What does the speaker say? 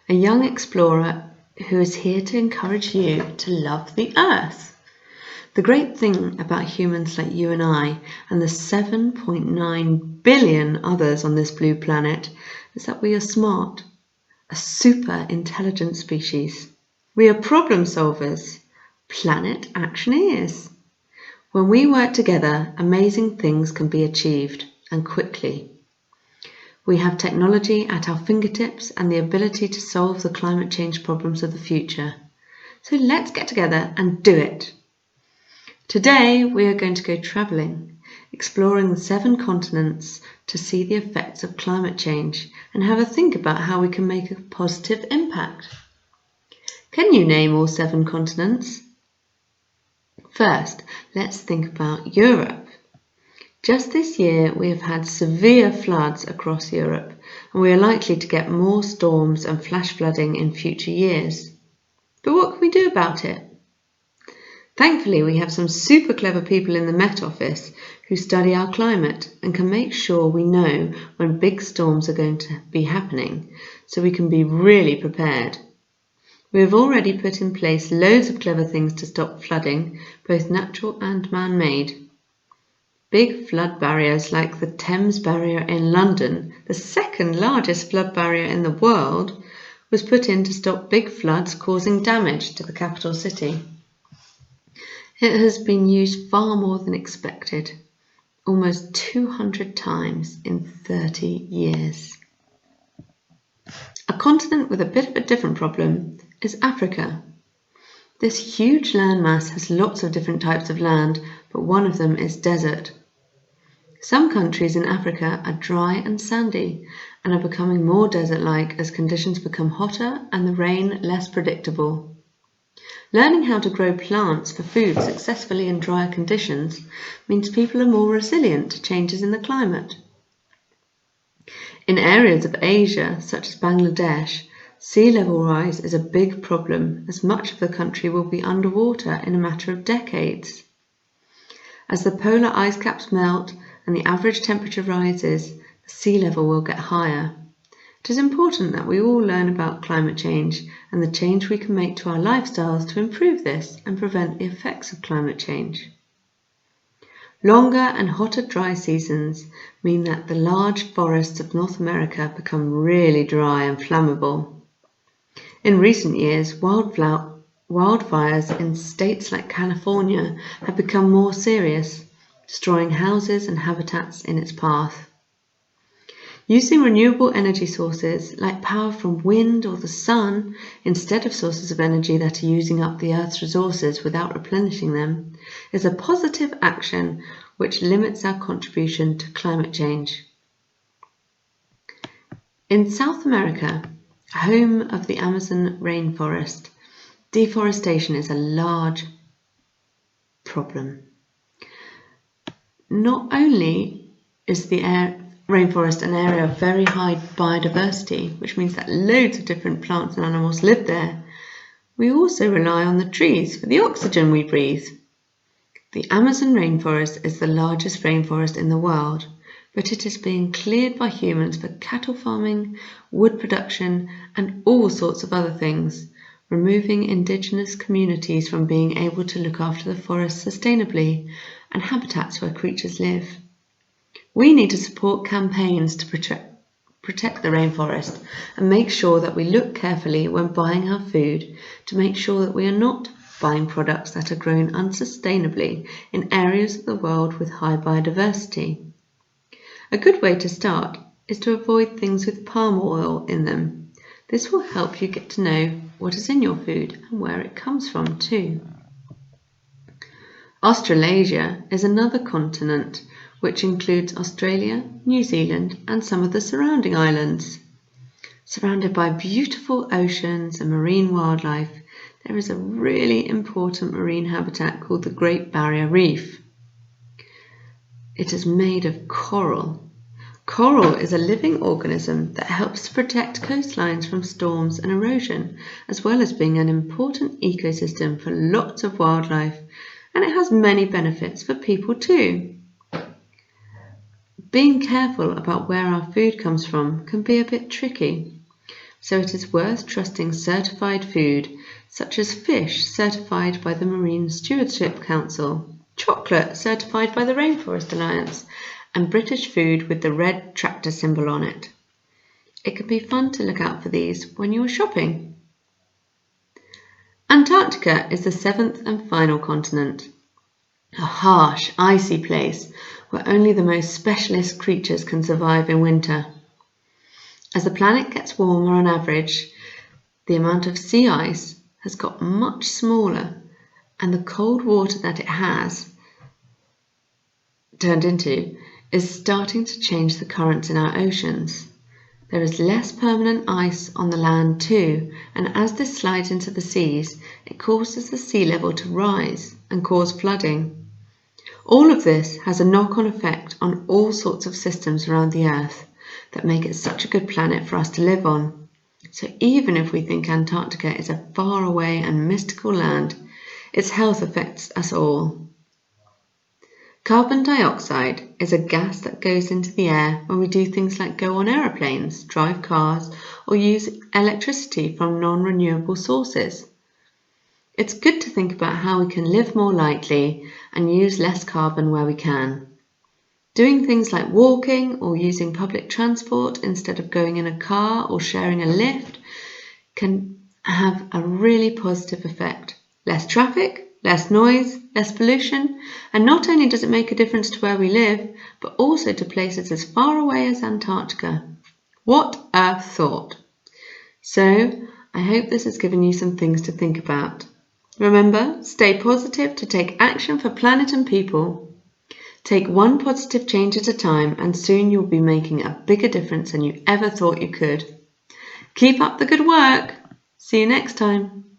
a young explorer who is here to encourage you to love the Earth. The great thing about humans like you and I and the 7.9 billion others on this blue planet is that we are smart, a super intelligent species. We are problem solvers, planet actioneers. When we work together, amazing things can be achieved, and quickly. We have technology at our fingertips and the ability to solve the climate change problems of the future. So let's get together and do it. Today we are going to go travelling, exploring the 7 continents to see the effects of climate change and have a think about how we can make a positive impact. Can you name all 7 continents? First, let's think about Europe. Just this year we have had severe floods across Europe, and we are likely to get more storms and flash flooding in future years. But what can we do about it? Thankfully, we have some super clever people in the Met Office who study our climate and can make sure we know when big storms are going to be happening, so we can be really prepared. We have already put in place loads of clever things to stop flooding, both natural and man-made. Big flood barriers like the Thames Barrier in London, the 2nd largest flood barrier in the world, was put in to stop big floods causing damage to the capital city. It has been used far more than expected, almost 200 times in 30 years. A continent with a bit of a different problem is Africa. This huge landmass has lots of different types of land, but one of them is desert. Some countries in Africa are dry and sandy and are becoming more desert-like as conditions become hotter and the rain less predictable. Learning how to grow plants for food successfully in drier conditions means people are more resilient to changes in the climate. In areas of Asia, such as Bangladesh, sea level rise is a big problem as much of the country will be underwater in a matter of decades. As the polar ice caps melt and the average temperature rises, the sea level will get higher. It is important that we all learn about climate change and the change we can make to our lifestyles to improve this and prevent the effects of climate change. Longer and hotter dry seasons mean that the large forests of North America become really dry and flammable. In recent years, wildfires in states like California have become more serious, destroying houses and habitats in its path. Using renewable energy sources like power from wind or the sun instead of sources of energy that are using up the Earth's resources without replenishing them is a positive action which limits our contribution to climate change. In South America, home of the Amazon rainforest, deforestation is a large problem. Not only is the rainforest an area of very high biodiversity, which means that loads of different plants and animals live there, we also rely on the trees for the oxygen we breathe. The Amazon rainforest is the largest rainforest in the world, but it is being cleared by humans for cattle farming, wood production, and all sorts of other things, removing indigenous communities from being able to look after the forest sustainably and habitats where creatures live. We need to support campaigns to protect the rainforest and make sure that we look carefully when buying our food to make sure that we are not buying products that are grown unsustainably in areas of the world with high biodiversity. A good way to start is to avoid things with palm oil in them. This will help you get to know what is in your food and where it comes from too. Australasia is another continent which includes Australia, New Zealand and some of the surrounding islands. Surrounded by beautiful oceans and marine wildlife, there is a really important marine habitat called the Great Barrier Reef. It is made of coral. Coral is a living organism that helps to protect coastlines from storms and erosion, as well as being an important ecosystem for lots of wildlife, and it has many benefits for people too. Being careful about where our food comes from can be a bit tricky. so it is worth trusting certified food, such as fish certified by the Marine Stewardship Council, chocolate certified by the Rainforest Alliance, and British food with the red tractor symbol on it. It can be fun to look out for these when you are shopping. Antarctica is the 7th and final continent. A harsh, icy place where only the most specialist creatures can survive in winter. As the planet gets warmer on average, the amount of sea ice has got much smaller, and the cold water that it has turned into is starting to change the currents in our oceans. There is less permanent ice on the land too, and as this slides into the seas, it causes the sea level to rise and cause flooding. All of this has a knock-on effect on all sorts of systems around the Earth that make it such a good planet for us to live on. So even if we think Antarctica is a far away and mystical land, its health affects us all. Carbon dioxide is a gas that goes into the air when we do things like go on aeroplanes, drive cars, or use electricity from non-renewable sources. It's good to think about how we can live more lightly and use less carbon where we can. Doing things like walking or using public transport instead of going in a car or sharing a lift can have a really positive effect. Less traffic, less noise, less pollution, and not only does it make a difference to where we live, but also to places as far away as Antarctica. What a thought! So, I hope this has given you some things to think about. Remember, stay positive to take action for planet and people. Take one positive change at a time, and soon you'll be making a bigger difference than you ever thought you could. Keep up the good work! See you next time.